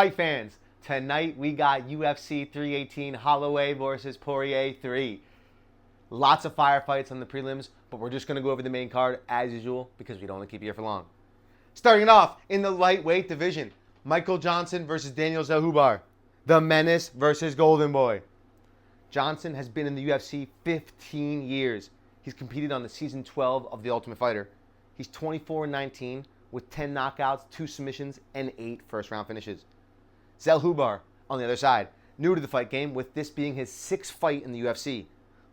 Fight fans, tonight we got UFC 318 Holloway versus Poirier 3. Lots of firefights on the prelims, but we're just going to go over the main card as usual because we don't want to keep you here for long. Starting it off in the lightweight division, Michael Johnson versus Daniel Zellhuber. The Menace versus Golden Boy. Johnson has been in the UFC 15 years. He's competed on the season 12 of The Ultimate Fighter. He's 24-19 with 10 knockouts, 2 submissions, and 8 first-round finishes. Zellhuber, on the other side, new to the fight game, with this being his 6th fight in the UFC,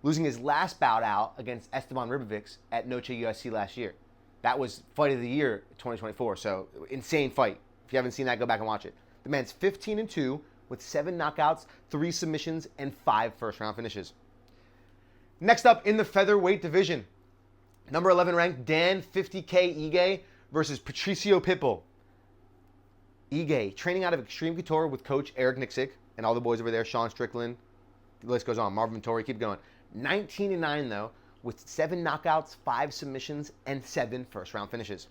losing his last bout out against Esteban Ribovics at Noche UFC last year. That was Fight of the Year 2024, so insane fight. If you haven't seen that, go back and watch it. The man's 15-2 with 7 knockouts, 3 submissions, and 5 first-round finishes. Next up in the featherweight division, number 11 ranked Dan 50K Ige versus Patricio Pitbull. Ige, training out of Extreme Couture with coach Eric Nixick and all the boys over there, Sean Strickland, the list goes on, Marvin Vittori, keep going. 19-9 though, with 7 knockouts, 5 submissions, and 7 first-round finishes.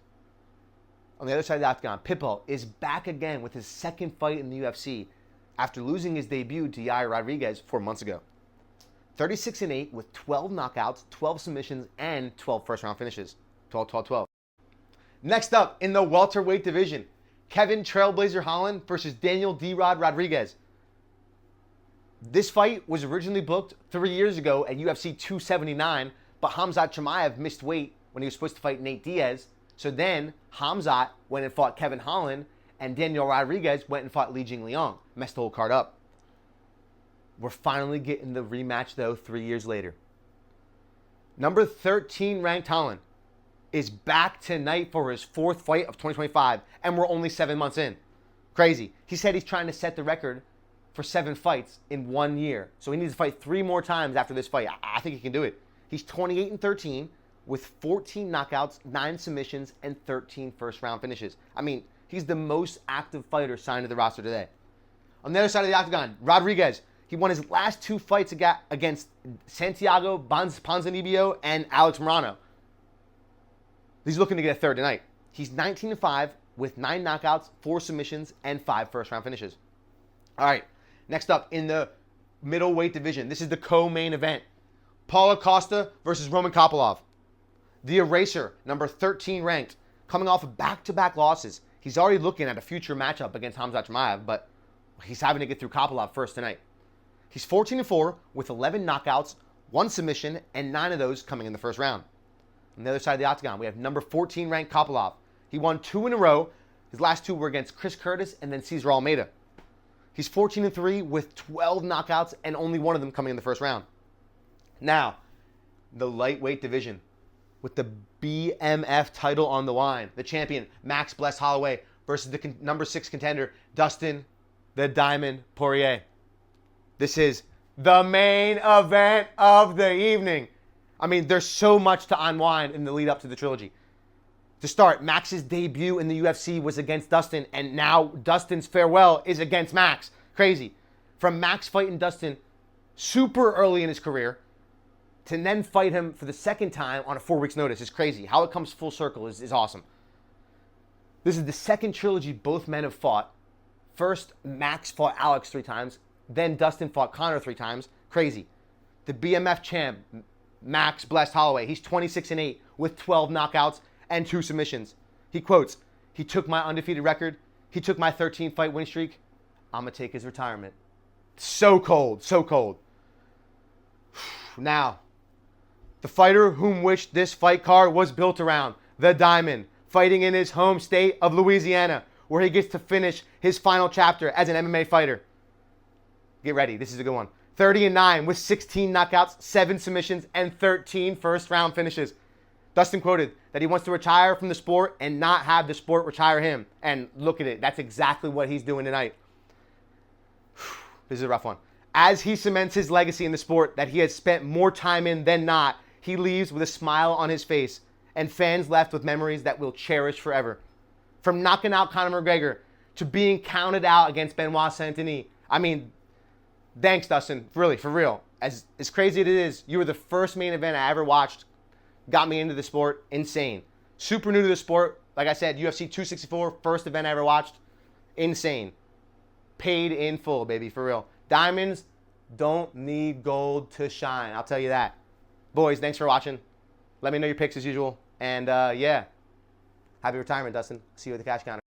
On the other side of the octagon, Pitbull is back again with his 2nd fight in the UFC after losing his debut to Yair Rodriguez 4 months ago. 36-8 with 12 knockouts, 12 submissions, and 12 first-round finishes. 12-12-12. Next up in the welterweight division, Kevin Trailblazer Holland versus Daniel D-Rod Rodriguez. This fight was originally booked 3 years ago at UFC 279, but Khamzat Chimaev missed weight when he was supposed to fight Nate Diaz. So then Khamzat went and fought Kevin Holland, and Daniel Rodriguez went and fought Li Jingliang. Messed the whole card up. We're finally getting the rematch, though, 3 years later. Number 13 ranked Holland is back tonight for his 4th fight of 2025, and we're only 7 months in. Crazy. He said he's trying to set the record for 7 fights in 1 year. So he needs to fight 3 more times after this fight. I think he can do it. He's 28-13 with 14 knockouts, 9 submissions, and 13 first-round finishes. I mean, he's the most active fighter signed to the roster today. On the other side of the octagon, Rodriguez. He won his last 2 fights against Santiago Ponzinibbio and Alex Morano. He's looking to get a 3rd tonight. He's 19-5 with 9 knockouts, 4 submissions, and 5 first-round finishes. All right, next up in the middleweight division, this is the co-main event. Paulo Costa versus Roman Kopylov. The Eraser, number 13 ranked, coming off of back-to-back losses. He's already looking at a future matchup against Khamzat Chimaev, but he's having to get through Kopylov first tonight. He's 14-4 with 11 knockouts, 1 submission, and 9 of those coming in the first round. On the other side of the octagon, we have number 14 ranked Kopylov. He won 2 in a row. His last 2 were against Chris Curtis and then Cesar Almeida. He's 14-3 with 12 knockouts and only 1 of them coming in the first round. Now, the lightweight division with the BMF title on the line. The champion, Max Bless Holloway, versus the number 6 contender, Dustin the Diamond Poirier. This is the main event of the evening. I mean, there's so much to unwind in the lead up to the trilogy. To start, Max's debut in the UFC was against Dustin, and now Dustin's farewell is against Max. Crazy. From Max fighting Dustin super early in his career to then fight him for the 2nd time on a 4 weeks notice is crazy. How it comes full circle is awesome. This is the 2nd trilogy both men have fought. First, Max fought Alex 3 times. Then Dustin fought Conor 3 times. Crazy. The BMF champ, Max Blessed Holloway, he's 26-8 with 12 knockouts and 2 submissions. He quotes, "He took my undefeated record. He took my 13-fight win streak. I'm going to take his retirement." So cold, so cold. Now, the fighter whom which this fight card was built around, the Diamond, fighting in his home state of Louisiana, where he gets to finish his final chapter as an MMA fighter. Get ready, this is a good one. 30-9 with 16 knockouts, 7 submissions, and 13 first-round finishes. Dustin quoted that he wants to retire from the sport and not have the sport retire him. And look at it, that's exactly what he's doing tonight. This is a rough one. As he cements his legacy in the sport that he has spent more time in than not, he leaves with a smile on his face and fans left with memories that we'll cherish forever. From knocking out Conor McGregor to being counted out against Benoit Saint-Denis. I mean, thanks, Dustin. Really, for real. As crazy as it is, you were the first main event I ever watched. Got me into the sport. Insane. Super new to the sport. Like I said, UFC 264, first event I ever watched. Insane. paid in full, baby, for real. Diamonds don't need gold to shine. I'll tell you that. Boys, thanks for watching. Let me know your picks as usual. And yeah, happy retirement, Dustin. See you at the cash counter.